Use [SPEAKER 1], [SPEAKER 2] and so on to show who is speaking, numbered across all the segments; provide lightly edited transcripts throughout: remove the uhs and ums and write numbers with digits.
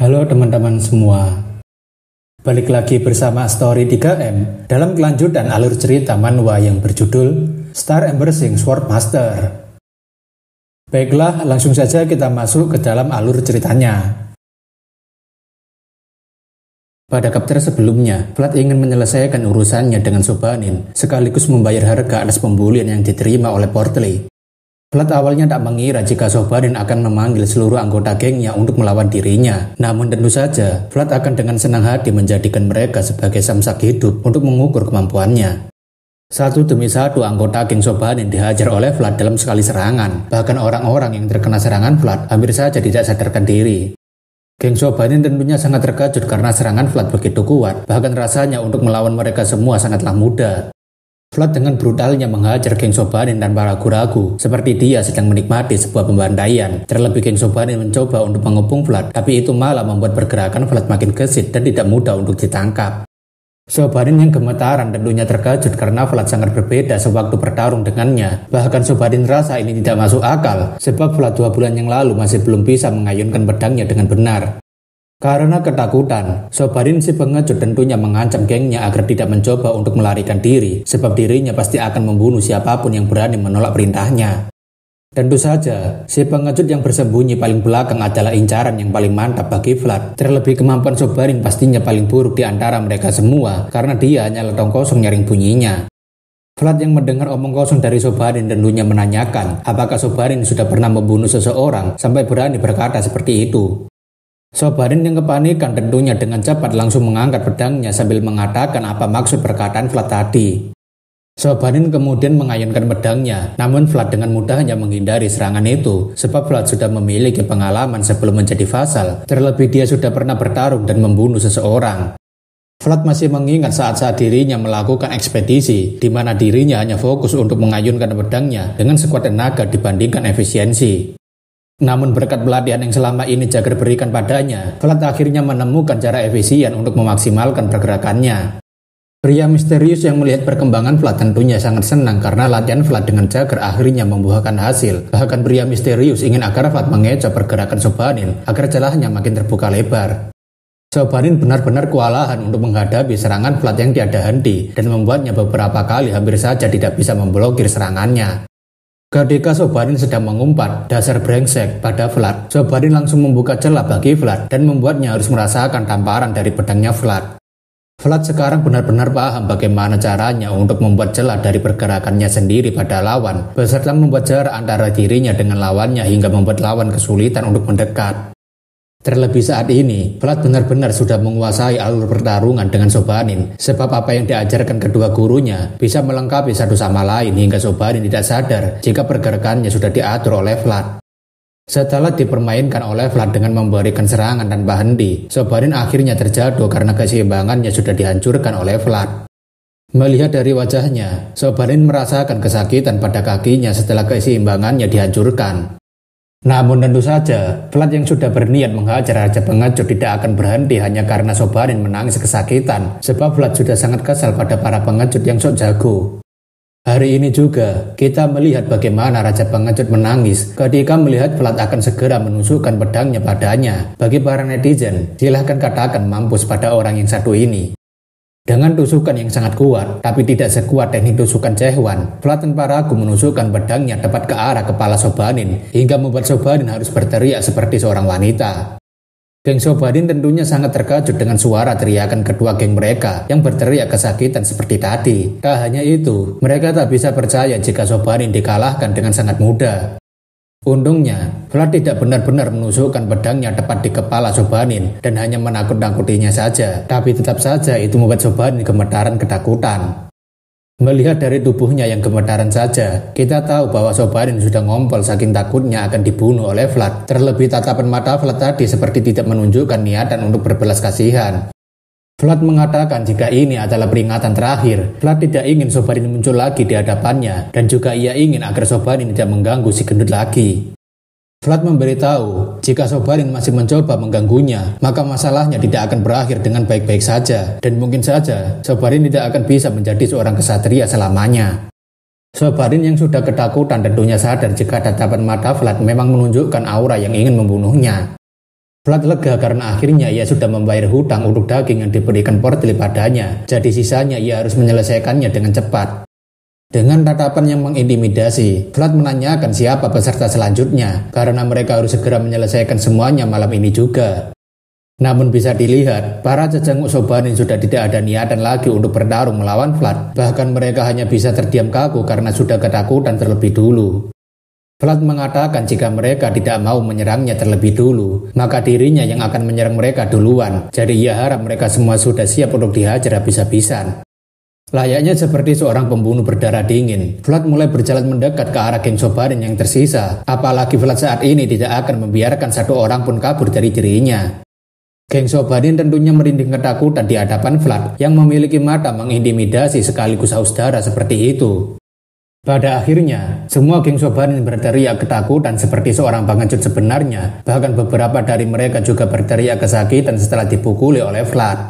[SPEAKER 1] Halo teman-teman semua, balik lagi bersama Story 3M dalam kelanjutan alur cerita manhwa yang berjudul Star Embracing Swordmaster. Baiklah, langsung saja kita masuk ke dalam alur ceritanya. Pada chapter sebelumnya, Vlad ingin menyelesaikan urusannya dengan Sobanin, sekaligus membayar harga atas pembulian yang diterima oleh Portley. Vlad awalnya tak mengira jika Sobanin akan memanggil seluruh anggota gengnya untuk melawan dirinya. Namun tentu saja, Vlad akan dengan senang hati menjadikan mereka sebagai samsak hidup untuk mengukur kemampuannya. Satu demi satu anggota geng Sobanin dihajar oleh Vlad dalam sekali serangan. Bahkan orang-orang yang terkena serangan Vlad hampir saja tidak sadarkan diri. Geng Sobanin tentunya sangat terkejut karena serangan Vlad begitu kuat. Bahkan rasanya untuk melawan mereka semua sangatlah mudah. Vlad dengan brutalnya menghajar geng Sobanin tanpa ragu-ragu, seperti dia sedang menikmati sebuah pembantaian. Terlebih geng Sobanin mencoba untuk mengepung Vlad, tapi itu malah membuat pergerakan Vlad makin gesit dan tidak mudah untuk ditangkap. Sobanin yang gemetaran tentunya terkejut karena Vlad sangat berbeda sewaktu bertarung dengannya. Bahkan Sobanin rasa ini tidak masuk akal, sebab Vlad 2 bulan yang lalu masih belum bisa mengayunkan pedangnya dengan benar. Karena ketakutan, Sobanin si pengecut tentunya mengancam gengnya agar tidak mencoba untuk melarikan diri, sebab dirinya pasti akan membunuh siapapun yang berani menolak perintahnya. Tentu saja, si pengecut yang bersembunyi paling belakang adalah incaran yang paling mantap bagi Vlad. Terlebih kemampuan Sobanin pastinya paling buruk di antara mereka semua, karena dia hanya letong kosong nyaring bunyinya. Vlad yang mendengar omong kosong dari Sobanin tentunya menanyakan, apakah Sobanin sudah pernah membunuh seseorang sampai berani berkata seperti itu. Sobanin yang kepanikan tentunya dengan cepat langsung mengangkat pedangnya sambil mengatakan apa maksud perkataan Vlad tadi. Sobanin kemudian mengayunkan pedangnya, namun Vlad dengan mudahnya menghindari serangan itu, sebab Vlad sudah memiliki pengalaman sebelum menjadi vassal, terlebih dia sudah pernah bertarung dan membunuh seseorang. Vlad masih mengingat saat-saat dirinya melakukan ekspedisi, di mana dirinya hanya fokus untuk mengayunkan pedangnya dengan sekuat tenaga dibandingkan efisiensi. Namun berkat pelatihan yang selama ini Jagger berikan padanya, Vlad akhirnya menemukan cara efisien untuk memaksimalkan pergerakannya. Pria misterius yang melihat perkembangan Vlad tentunya sangat senang karena latihan Vlad dengan Jagger akhirnya membuahkan hasil. Bahkan pria misterius ingin agar Vlad mengecoh pergerakan Sobanin agar celahnya makin terbuka lebar. Sobanin benar-benar kewalahan untuk menghadapi serangan Vlad yang tiada henti dan membuatnya beberapa kali hampir saja tidak bisa memblokir serangannya. Ketika Sobanin sedang mengumpat dasar brengsek pada Vlad, Sobanin langsung membuka celah bagi Vlad dan membuatnya harus merasakan tamparan dari pedangnya Vlad. Vlad sekarang benar-benar paham bagaimana caranya untuk membuat celah dari pergerakannya sendiri pada lawan, beserta membuat jarak antara dirinya dengan lawannya hingga membuat lawan kesulitan untuk mendekat. Terlebih saat ini, Vlad benar-benar sudah menguasai alur pertarungan dengan Sobanin, sebab apa yang diajarkan kedua gurunya bisa melengkapi satu sama lain hingga Sobanin tidak sadar jika pergerakannya sudah diatur oleh Vlad. Setelah dipermainkan oleh Vlad dengan memberikan serangan tanpa henti, Sobanin akhirnya terjatuh karena keseimbangannya sudah dihancurkan oleh Vlad. Melihat dari wajahnya, Sobanin merasakan kesakitan pada kakinya setelah keseimbangannya dihancurkan. Namun tentu saja, Vlad yang sudah berniat menghajar Raja Pengecut tidak akan berhenti hanya karena Sobanin menangis kesakitan, sebab Vlad sudah sangat kesal pada para pengecut yang sok jago. Hari ini juga, kita melihat bagaimana Raja Pengecut menangis ketika melihat Vlad akan segera menusukkan pedangnya padanya. Bagi para netizen, silahkan katakan mampus pada orang yang satu ini. Dengan tusukan yang sangat kuat, tapi tidak sekuat teknik tusukan Jaehwan, Vlad tanpa ragu menusukkan pedangnya tepat ke arah kepala Sobanin, hingga membuat Sobanin harus berteriak seperti seorang wanita. Geng Sobanin tentunya sangat terkejut dengan suara teriakan kedua geng mereka yang berteriak kesakitan seperti tadi. Tak hanya itu, mereka tak bisa percaya jika Sobanin dikalahkan dengan sangat mudah. Untungnya, Vlad tidak benar-benar menusukkan pedangnya tepat di kepala Sobanin dan hanya menakut-nakutinya saja, tapi tetap saja itu membuat Sobanin gemetaran ketakutan. Melihat dari tubuhnya yang gemetaran saja, kita tahu bahwa Sobanin sudah ngompol saking takutnya akan dibunuh oleh Vlad. Terlebih tatapan mata Vlad tadi seperti tidak menunjukkan niatan untuk berbelas kasihan. Vlad mengatakan jika ini adalah peringatan terakhir. Vlad tidak ingin Sobanin muncul lagi di hadapannya, dan juga ia ingin agar Sobanin tidak mengganggu si gendut lagi. Vlad memberitahu jika Sobanin masih mencoba mengganggunya, maka masalahnya tidak akan berakhir dengan baik-baik saja, dan mungkin saja Sobanin tidak akan bisa menjadi seorang kesatria selamanya. Sobanin yang sudah ketakutan tentunya sadar jika tatapan mata Vlad memang menunjukkan aura yang ingin membunuhnya. Flat lega karena akhirnya ia sudah membayar hutang untuk daging yang diberikan Portley padanya, jadi sisanya ia harus menyelesaikannya dengan cepat. Dengan tatapan yang mengintimidasi, Flat menanyakan siapa peserta selanjutnya, karena mereka harus segera menyelesaikan semuanya malam ini juga. Namun bisa dilihat, para cecenguk Sobanin sudah tidak ada niatan lagi untuk bertarung melawan Flat, bahkan mereka hanya bisa terdiam kaku karena sudah ketakutan terlebih dulu. Flat mengatakan jika mereka tidak mau menyerangnya terlebih dulu, maka dirinya yang akan menyerang mereka duluan. Jadi ia harap mereka semua sudah siap untuk dihajar habis-habisan. Layaknya seperti seorang pembunuh berdarah dingin, Flat mulai berjalan mendekat ke arah geng Sobanin yang tersisa. Apalagi Flat saat ini tidak akan membiarkan satu orang pun kabur dari dirinya. Geng Sobanin tentunya merinding ketakutan di hadapan Flat yang memiliki mata mengintimidasi sekaligus haus darah seperti itu. Pada akhirnya, semua geng Sobanin berteriak ketakutan seperti seorang pengecut sebenarnya. Bahkan beberapa dari mereka juga berteriak kesakitan setelah dipukuli oleh Flat.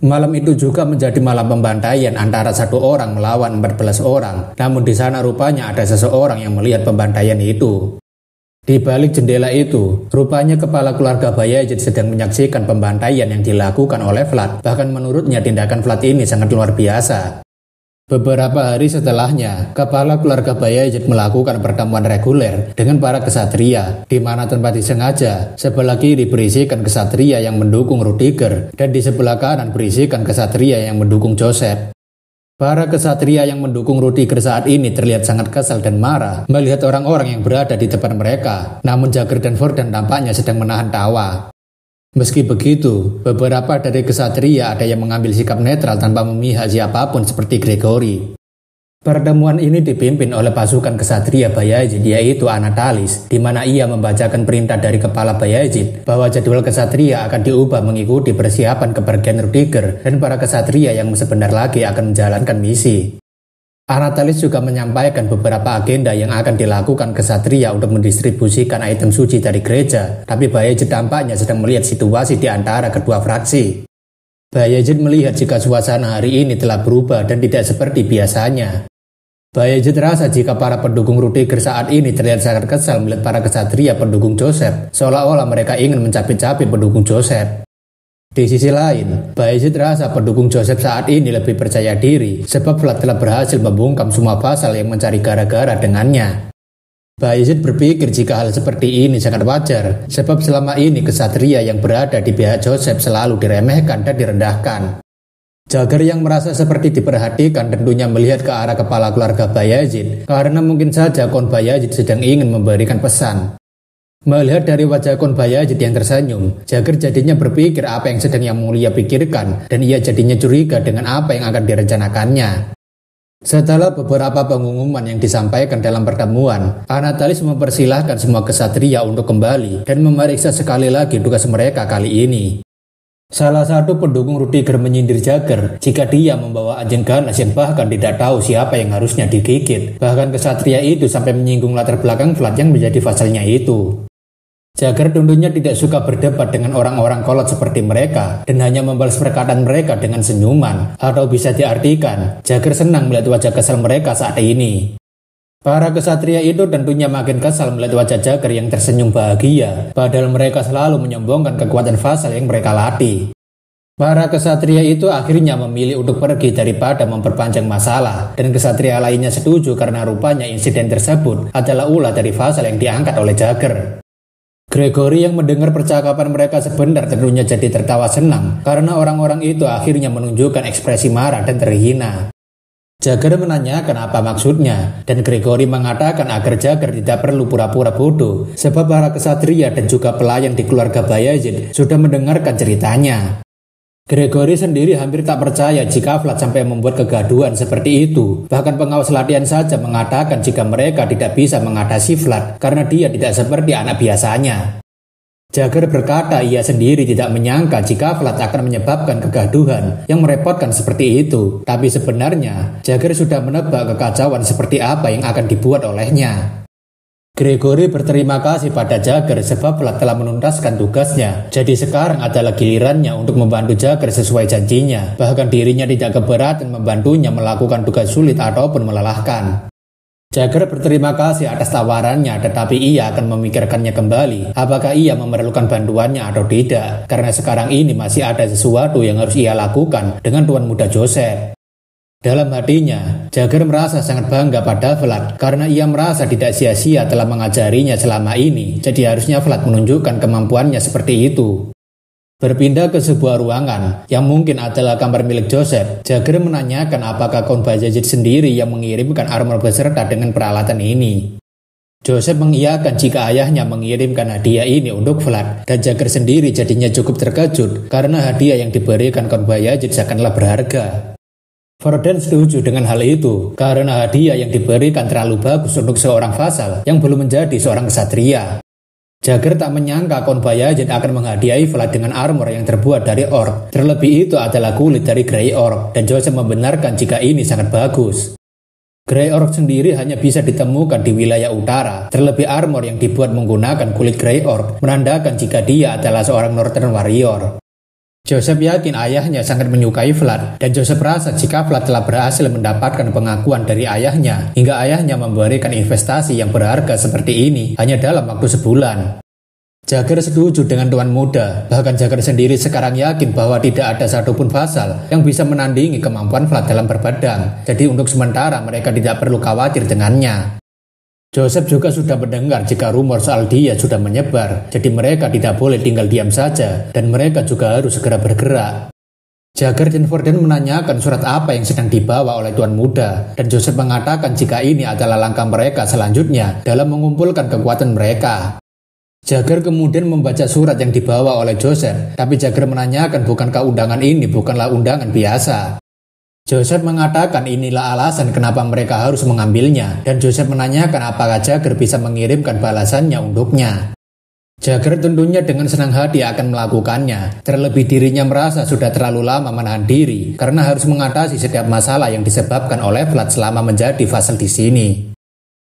[SPEAKER 1] Malam itu juga menjadi malam pembantaian antara satu orang melawan 14 orang. Namun di sana rupanya ada seseorang yang melihat pembantaian itu. Di balik jendela itu, rupanya kepala keluarga Bayezid sedang menyaksikan pembantaian yang dilakukan oleh Flat. Bahkan menurutnya tindakan Flat ini sangat luar biasa. Beberapa hari setelahnya, kepala keluarga Bayezid melakukan pertemuan reguler dengan para kesatria, di mana tanpa disengaja, sebelah kiri berisikan kesatria yang mendukung Rudiger, dan di sebelah kanan berisikan kesatria yang mendukung Joseph. Para kesatria yang mendukung Rudiger saat ini terlihat sangat kesal dan marah melihat orang-orang yang berada di depan mereka, namun Jagger dan Vordan tampaknya sedang menahan tawa. Meski begitu, beberapa dari kesatria ada yang mengambil sikap netral tanpa memihak siapapun seperti Gregory. Pertemuan ini dipimpin oleh pasukan kesatria Bayezid yaitu Anatalis, di mana ia membacakan perintah dari kepala Bayezid bahwa jadwal kesatria akan diubah mengikuti persiapan kepergian Rudiger dan para kesatria yang sebentar lagi akan menjalankan misi. Anatalis juga menyampaikan beberapa agenda yang akan dilakukan kesatria untuk mendistribusikan item suci dari gereja, tapi Bayezid tampaknya sedang melihat situasi di antara kedua fraksi. Bayezid melihat jika suasana hari ini telah berubah dan tidak seperti biasanya. Bayezid rasa jika para pendukung Rudiger saat ini terlihat sangat kesal melihat para kesatria pendukung Joseph, seolah-olah mereka ingin mencapik-capik pendukung Joseph. Di sisi lain, Bayezid rasa pendukung Joseph saat ini lebih percaya diri sebab Flat telah berhasil membungkam semua pasal yang mencari gara-gara dengannya. Bayezid berpikir jika hal seperti ini sangat wajar sebab selama ini kesatria yang berada di pihak Joseph selalu diremehkan dan direndahkan. Jagger yang merasa seperti diperhatikan tentunya melihat ke arah kepala keluarga Bayezid karena mungkin saja Kon Bayezid sedang ingin memberikan pesan. Melihat dari wajah Kon Bayezid yang tersenyum, Jagger jadinya berpikir apa yang sedang Yang Mulia pikirkan dan ia jadinya curiga dengan apa yang akan direncanakannya. Setelah beberapa pengumuman yang disampaikan dalam pertemuan, Anatalis mempersilahkan semua kesatria untuk kembali dan memeriksa sekali lagi tugas mereka kali ini. Salah satu pendukung Rudiger menyindir Jagger jika dia membawa anjing ganas yang bahkan tidak tahu siapa yang harusnya digigit. Bahkan kesatria itu sampai menyinggung latar belakang Flat yang menjadi vasalnya itu. Jagger tentunya tidak suka berdebat dengan orang-orang kolot seperti mereka dan hanya membalas perkataan mereka dengan senyuman. Atau bisa diartikan, Jagger senang melihat wajah kesal mereka saat ini. Para kesatria itu tentunya makin kesal melihat wajah Jagger yang tersenyum bahagia, padahal mereka selalu menyombongkan kekuatan vasal yang mereka latih. Para kesatria itu akhirnya memilih untuk pergi daripada memperpanjang masalah, dan kesatria lainnya setuju karena rupanya insiden tersebut adalah ulah dari vasal yang diangkat oleh Jagger. Gregory yang mendengar percakapan mereka sebentar tentunya jadi tertawa senang karena orang-orang itu akhirnya menunjukkan ekspresi marah dan terhina. Jagger menanyakan apa maksudnya dan Gregory mengatakan agar Jagger tidak perlu pura-pura bodoh sebab para kesatria dan juga pelayan di keluarga Bayezid sudah mendengarkan ceritanya. Gregory sendiri hampir tak percaya jika Flat sampai membuat kegaduhan seperti itu. Bahkan pengawas latihan saja mengatakan jika mereka tidak bisa mengatasi Flat karena dia tidak seperti anak biasanya. Jagger berkata ia sendiri tidak menyangka jika Flat akan menyebabkan kegaduhan yang merepotkan seperti itu. Tapi sebenarnya Jagger sudah menebak kekacauan seperti apa yang akan dibuat olehnya. Gregory berterima kasih pada Jagger sebab Flat telah menuntaskan tugasnya. Jadi sekarang adalah gilirannya untuk membantu Jagger sesuai janjinya. Bahkan dirinya tidak keberatan membantunya melakukan tugas sulit ataupun melelahkan. Jagger berterima kasih atas tawarannya, tetapi ia akan memikirkannya kembali apakah ia memerlukan bantuannya atau tidak, karena sekarang ini masih ada sesuatu yang harus ia lakukan dengan tuan muda Joseph. Dalam hatinya, Jagger merasa sangat bangga pada Vlad karena ia merasa tidak sia-sia telah mengajarinya selama ini, jadi harusnya Vlad menunjukkan kemampuannya seperti itu. Berpindah ke sebuah ruangan yang mungkin adalah kamar milik Joseph, Jagger menanyakan apakah Count Bayezid sendiri yang mengirimkan armor beserta dengan peralatan ini. Joseph mengiyakan jika ayahnya mengirimkan hadiah ini untuk Vlad, dan Jagger sendiri jadinya cukup terkejut karena hadiah yang diberikan Count Bayezid sangatlah berharga. Varden setuju dengan hal itu karena hadiah yang diberikan terlalu bagus untuk seorang vasal yang belum menjadi seorang ksatria. Jagger tak menyangka Count Bayezid akan menghadiahi Vlad dengan armor yang terbuat dari orc. Terlebih itu adalah kulit dari Grey Orc, dan Joseph membenarkan jika ini sangat bagus. Grey Orc sendiri hanya bisa ditemukan di wilayah utara. Terlebih armor yang dibuat menggunakan kulit Grey Orc menandakan jika dia adalah seorang Northern Warrior. Joseph yakin ayahnya sangat menyukai Vlad, dan Joseph rasa jika Vlad telah berhasil mendapatkan pengakuan dari ayahnya hingga ayahnya memberikan investasi yang berharga seperti ini hanya dalam waktu sebulan. Jagger setuju dengan tuan muda, bahkan Jagger sendiri sekarang yakin bahwa tidak ada satupun vasal yang bisa menandingi kemampuan Vlad dalam berpedang, jadi untuk sementara mereka tidak perlu khawatir dengannya. Joseph juga sudah mendengar jika rumor soal dia sudah menyebar, jadi mereka tidak boleh tinggal diam saja, dan mereka juga harus segera bergerak. Jagger dan Varden menanyakan surat apa yang sedang dibawa oleh tuan muda, dan Joseph mengatakan jika ini adalah langkah mereka selanjutnya dalam mengumpulkan kekuatan mereka. Jagger kemudian membaca surat yang dibawa oleh Joseph, tapi Jagger menanyakan bukankah undangan ini bukanlah undangan biasa. Joseph mengatakan inilah alasan kenapa mereka harus mengambilnya, dan Joseph menanyakan apakah Jagger bisa mengirimkan balasannya untuknya. Jagger tentunya dengan senang hati akan melakukannya, terlebih dirinya merasa sudah terlalu lama menahan diri karena harus mengatasi setiap masalah yang disebabkan oleh Vlad selama menjadi vassal di sini.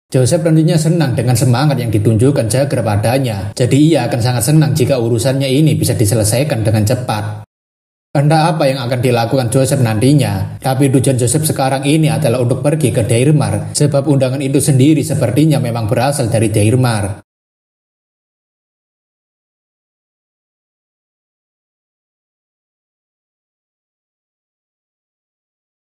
[SPEAKER 1] Joseph tentunya senang dengan semangat yang ditunjukkan Jagger padanya, jadi ia akan sangat senang jika urusannya ini bisa diselesaikan dengan cepat. Entah apa yang akan dilakukan Joseph nantinya, tapi tujuan Joseph sekarang ini adalah untuk pergi ke Deirmar, sebab undangan itu sendiri sepertinya memang berasal dari Deirmar.